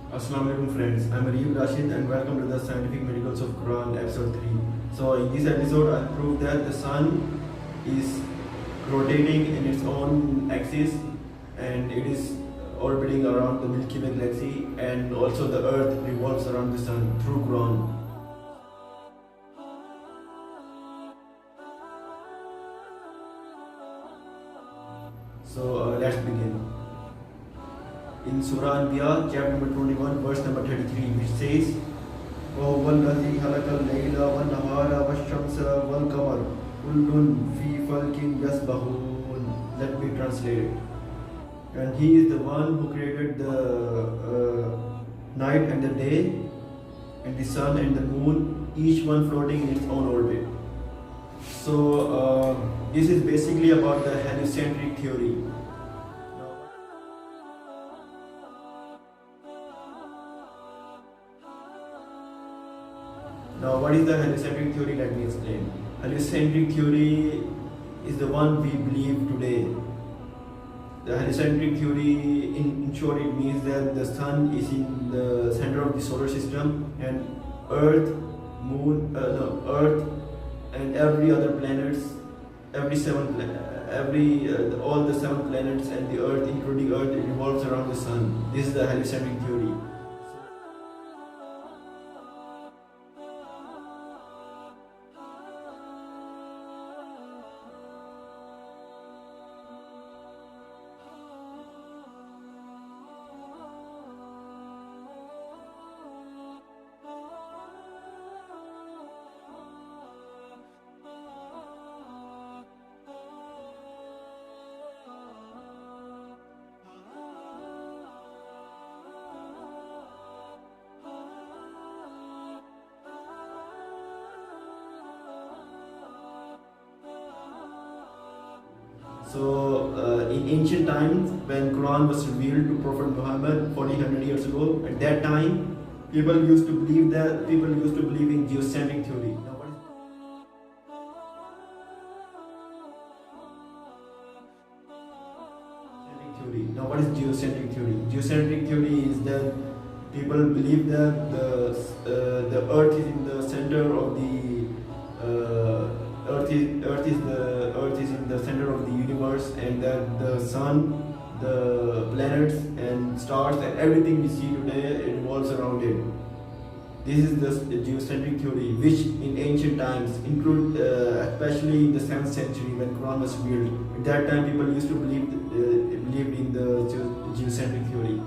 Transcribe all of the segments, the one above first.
Assalamu alaikum friends, I'm Areeb, Rashid and welcome to the Scientific Miracles of Quran episode 3. So in this episode I'll prove that the sun is rotating in its own axis and it is orbiting around the Milky Way Galaxy, and also the earth revolves around the sun through Quran. So let's begin. In Surah Anbiya, chapter number 21, verse number 33, which says, وَهُوَ الَّذِي خَلَقَ اللَّيْلَ وَالنَّهَارَ وَالشَّمْسَ وَالْقَمَرَ كُلٌّ فِي فَلْكٍ يَسْبَحُونَ. Let me translate it. And He is the one who created the night and the day, and the sun and the moon, each one floating in its own orbit. So this is basically about the heliocentric theory. Now, what is the heliocentric theory? Let me explain. Heliocentric theory is the one we believe today. The heliocentric theory, in short, it means that the sun is in the center of the solar system, and Earth, Earth, and every other planets, all the seven planets and the Earth, including Earth, it revolves around the sun. This is the heliocentric theory. So in ancient times, when Quran was revealed to Prophet Muhammad 1400 years ago, at that time, people used to believe in geocentric theory. Now what is geocentric theory? Geocentric theory is that people believe that the Earth is in the center of the Earth is in the center of the universe, and that the sun, the planets and stars and everything we see today, it revolves around it. This is the geocentric theory, which in ancient times include, especially in the 7th century when Quran was revealed. At that time, people used to believed in the geocentric theory.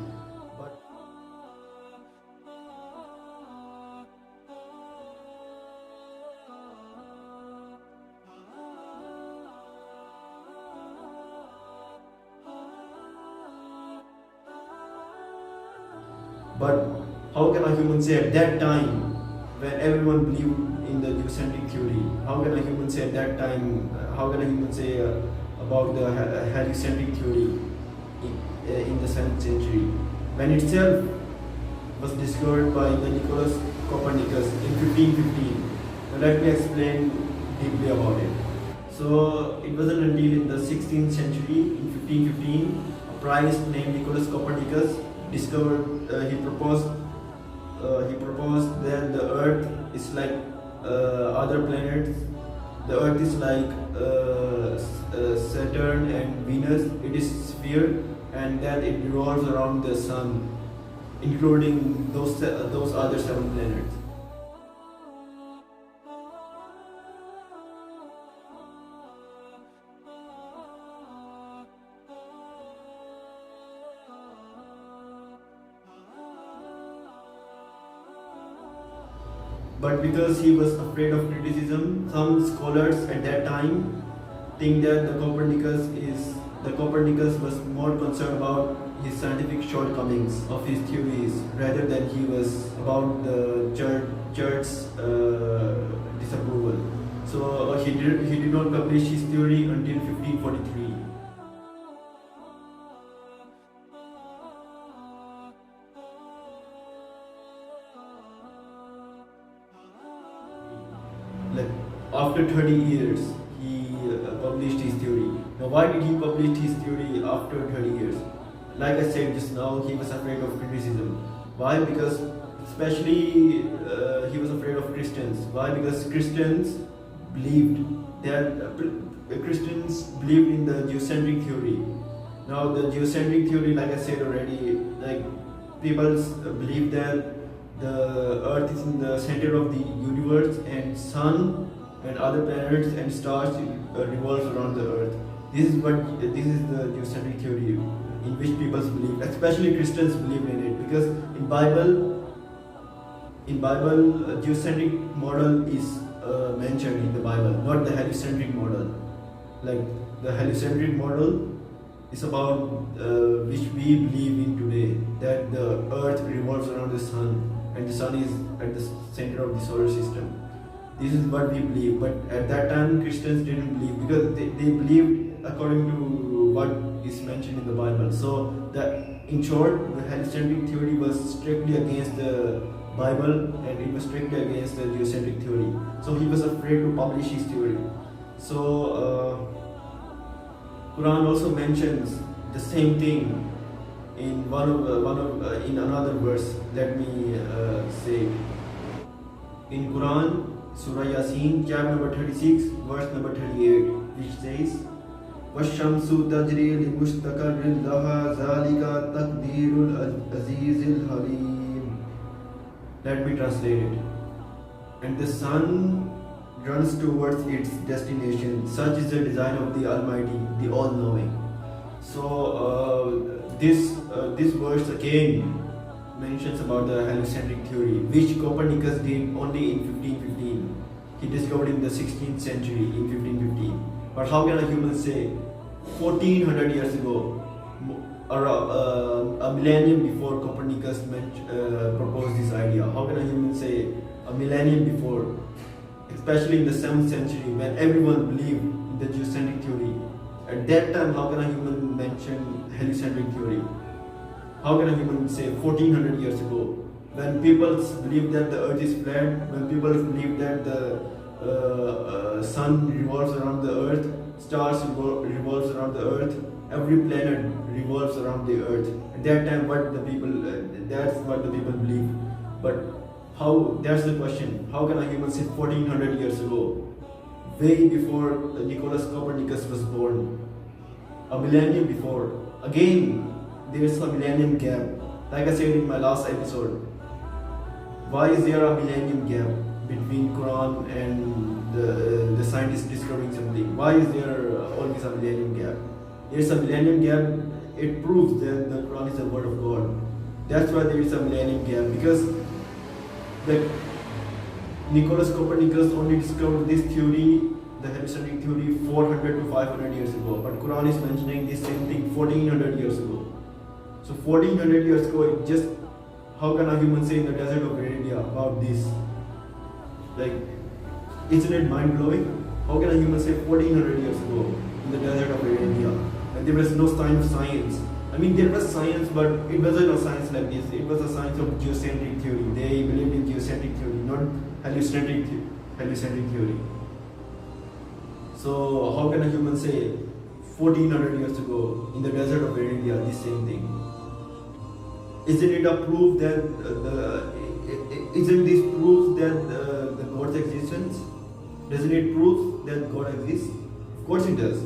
But how can a human say at that time, when everyone believed in the geocentric theory, how can a human say at that time, how can a human say about the heliocentric theory in the 7th century, when itself was discovered by the Nicholas Copernicus in 1515? Now let me explain deeply about it. So it wasn't until in the 16th century, in 1515, a priest named Nicholas Copernicus discovered, he proposed that the Earth is like other planets. The Earth is like Saturn and Venus. It is a sphere, and that it revolves around the sun, including those other 7 planets. But because he was afraid of criticism, some scholars at that time think that the Copernicus was more concerned about his scientific shortcomings of his theories rather than he was about the church's disapproval. So he did not publish his theory until 1543. After 30 years, he published his theory. Now, why did he publish his theory after 30 years? Like I said just now, he was afraid of criticism. Why? Because especially he was afraid of Christians. Why? Because Christians believed Christians believed in the geocentric theory. Now the geocentric theory, like I said already, like people believe that the Earth is in the center of the universe and Sun and other planets and stars revolves around the Earth. This is the geocentric theory in which people believe, especially Christians believe in it, because in Bible geocentric model is mentioned in the Bible, not the heliocentric model. Like the heliocentric model is about which we believe in today, that the Earth revolves around the Sun and the Sun is at the center of the solar system. This is what we believe, but at that time Christians didn't believe, because they believed according to what is mentioned in the Bible. So in short, the heliocentric theory was strictly against the Bible and it was strictly against the geocentric theory. So he was afraid to publish his theory. So Quran also mentions the same thing in in another verse. Let me say in Quran, Surah Yasin, chapter number 36, verse number 38, which says, "Washamsu tajri li mustaqarrin laha zalika taqdirul azizil halim." Let me translate it. And the sun runs towards its destination. Such is the design of the Almighty, the All-Knowing. So this verse again mentions about the heliocentric theory, which Copernicus did only in 1515. He discovered in the 16th century in 1515. But how can a human say 1400 years ago, a millennium before Copernicus proposed this idea? How can a human say a millennium before, especially in the 7th century when everyone believed in the geocentric theory? At that time, how can a human mention heliocentric theory? How can a human say 1400 years ago, when people believe that the earth is flat, when people believe that the sun revolves around the earth, stars revolves around the earth, every planet revolves around the earth. At that time, that's what the people believe. But how? That's the question. How can a human say 1400 years ago, way before Nicholas Copernicus was born, a millennium before? Again, there's a millennium gap. Like I said in my last episode, why is there a millennium gap between Quran and the scientists discovering something? Why is there always a millennium gap? There's a millennium gap. It proves that the Quran is the word of God. That's why there is a millennium gap, because Nicholas Copernicus only discovered this theory, the heliocentric theory, 400 to 500 years ago. But Quran is mentioning this same thing 1400 years ago. So 1400 years ago, how can a human say in the desert of Arabia about this? Like, isn't it mind blowing? How can a human say 1400 years ago in the desert of Arabia, and there was no sign of science? I mean, there was science, but it wasn't a science like this. It was a science of geocentric theory. They believed in geocentric theory, not heliocentric theory. So how can a human say 1400 years ago in the desert of Arabia this same thing? Isn't it a proof that isn't this proof that the God's existence? Doesn't it prove that God exists? Of course it does.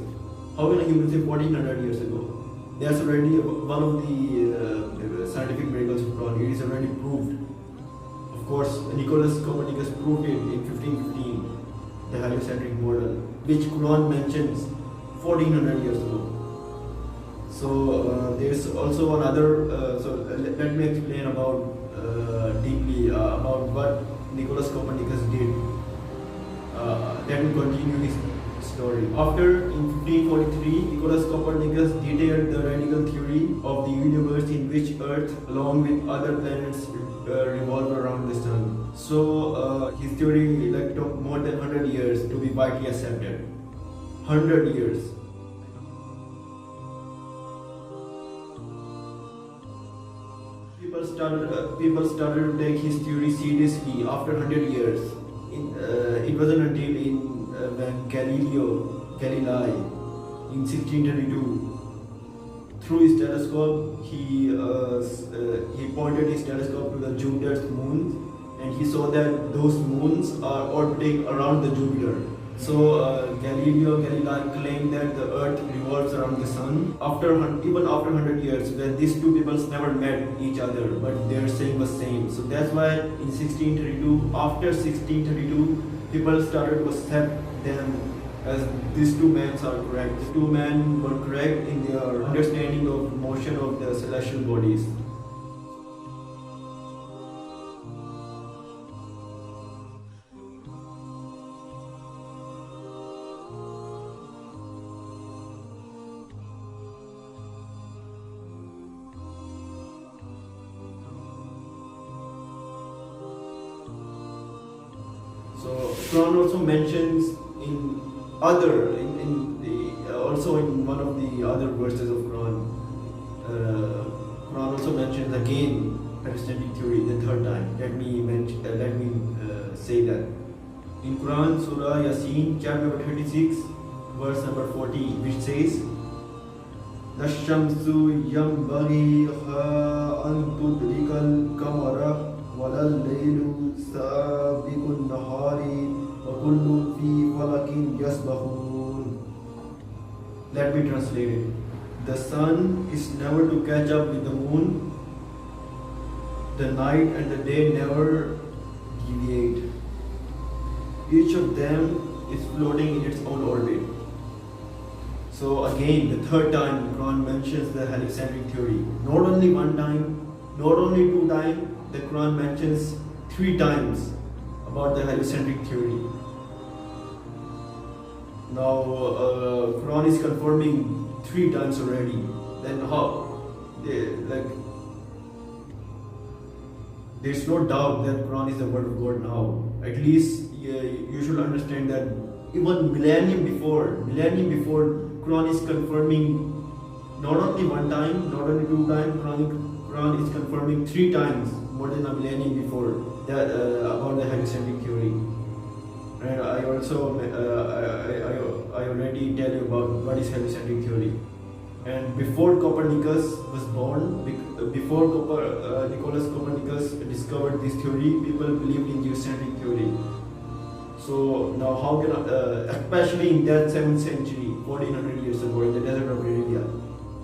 How can a human say 1400 years ago? That's already one of the scientific miracles of God. It is already proved. Of course, Nicholas Copernicus proved it in 1515, the heliocentric model, which Quran mentions 1400 years ago. So there's also another. So let me explain about deeply about what Nicholas Copernicus did. Let me continue his story. After, in 1543, Nicholas Copernicus detailed the radical theory of the universe in which Earth, along with other planets, revolve around the Sun. So his theory took more than 100 years to be widely accepted. 100 years. People started to take his theory seriously after 100 years. It wasn't until when Galilei in 1622 through his telescope, he pointed his telescope to the Jupiter's moons, and he saw that those moons are orbiting around the Jupiter. So Galileo Galilei claimed that the Earth revolves around the Sun. Even after 100 years, when these two peoples never met each other, but their saying was same. So that's why in 1632, after 1632, people started to accept them as these two men are correct. The two men were correct in their understanding of motion of the celestial bodies. So Quran also mentions also in one of the other verses of Quran, Quran also mentions again heliocentric theory the third time. Let me say that in Quran Surah Yasin chapter number 36 verse number 40, which says, "Lashamsu yambaghi an tudrikal kamara walal laylu sabiqun nahari wa kullun fi falakin yasbahun." Let me translate it. The sun is never to catch up with the moon. The night and the day never deviate. Each of them is floating in its own orbit. So again, the third time Quran mentions the heliocentric theory. Not only one time, not only two times, the Quran mentions 3 times about the heliocentric theory. Now, Quran is confirming 3 times already. Then how? There's no doubt that Quran is the word of God now. At least you should understand that even millennium before, Quran is confirming not only one time, not only 2 times. Quran is confirming 3 times more than a millennium before that about the heliocentric theory. And I also I already tell you about what is heliocentric theory. And before Copernicus was born, before Nicholas Copernicus discovered this theory, people believed in geocentric theory. So now how can especially in that 7th century, 1400 years ago, in the desert of Arabia,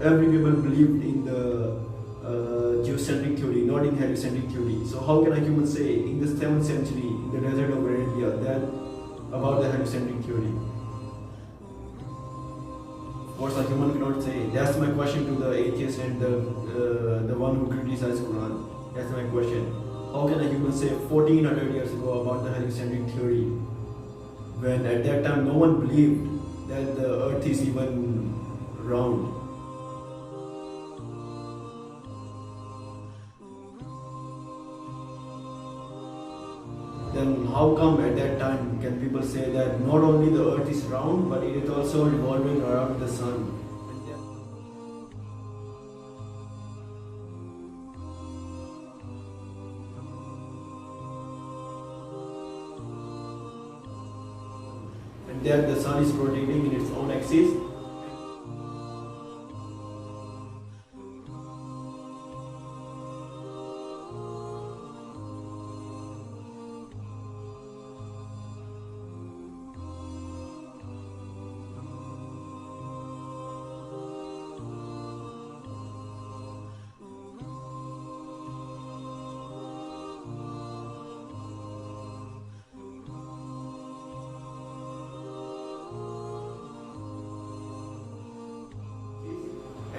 every people believed in the geocentric theory, not in heliocentric theory. So how can a human say in the 7th century, in the desert of Arabia, that about the heliocentric theory? Of course, a human cannot say. That's my question to the atheist and the one who criticizes Quran. That's my question. How can a human say 1400 years ago about the heliocentric theory, when at that time no one believed that the earth is even round? Then how come at that time can people say that not only the earth is round, but it is also revolving around the sun? And that the sun is rotating in its own axis.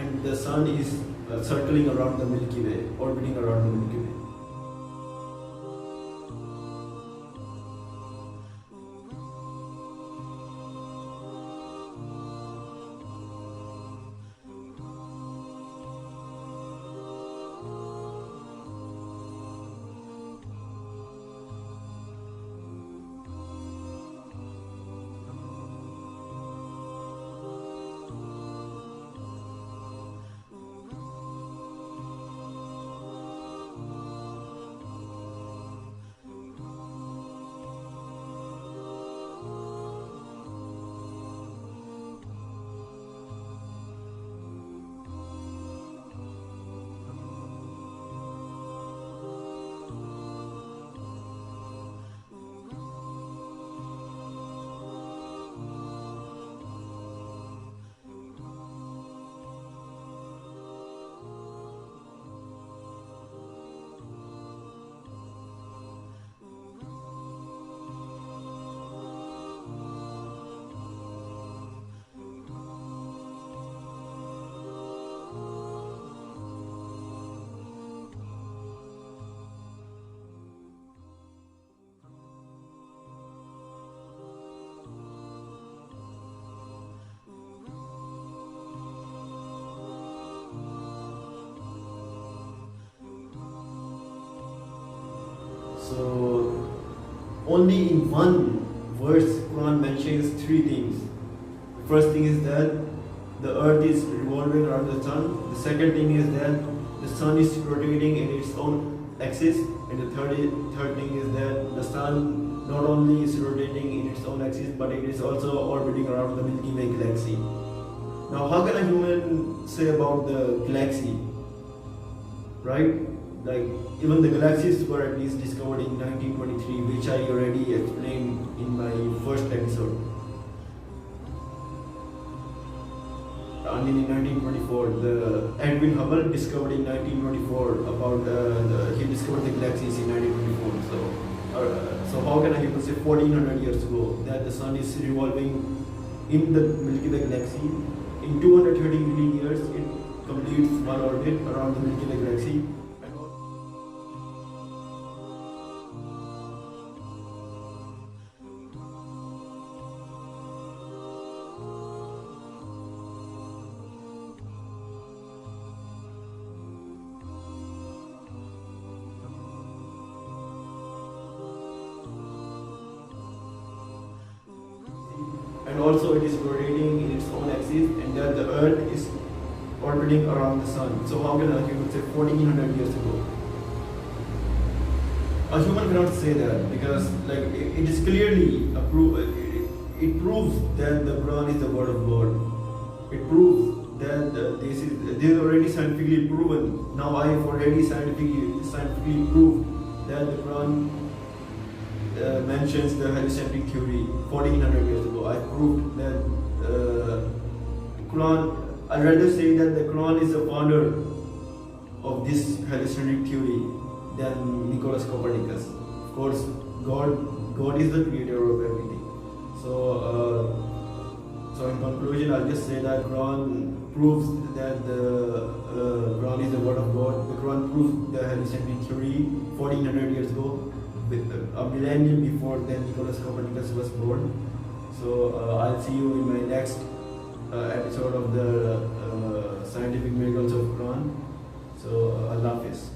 And the sun is circling around the Milky Way, orbiting around the Milky Way. So only in one verse Quran mentions three things. The first thing is that the earth is revolving around the sun. The second thing is that the sun is rotating in its own axis. And the third thing is that the sun not only is rotating in its own axis, but it is also orbiting around the Milky Way Galaxy. Now, how can a human say about the galaxy? Right? Like, even the galaxies were at least discovered in 1923, which I already explained in my first episode. I mean, in 1924, the Edwin Hubble discovered in 1924 about he discovered the galaxies in 1924. So how can I even say 1400 years ago that the sun is revolving in the Milky Way Galaxy? In 230 million years, it completes one orbit around the Milky Way Galaxy. And also it is rotating in its own axis, and that the earth is orbiting around the sun. So how can a human say 1400 years ago? A human cannot say that, because like it is clearly it proves that the Quran is the word of God. It proves that this is already scientifically proven. Now I have already scientifically proved that the Quran mentions the heliocentric theory 1400 years ago. I proved that Quran, I'd rather say that the Quran is the founder of this heliocentric theory than Nicholas Copernicus. Of course, God is the creator of everything. So in conclusion, I'll just say that Quran proves that the Quran is the word of God. The Quran proves the heliocentric theory 1400 years ago, with a millennium before then Nicholas Copernicus was born. So I'll see you in my next episode of the scientific miracles of Quran. So Allah Hafiz.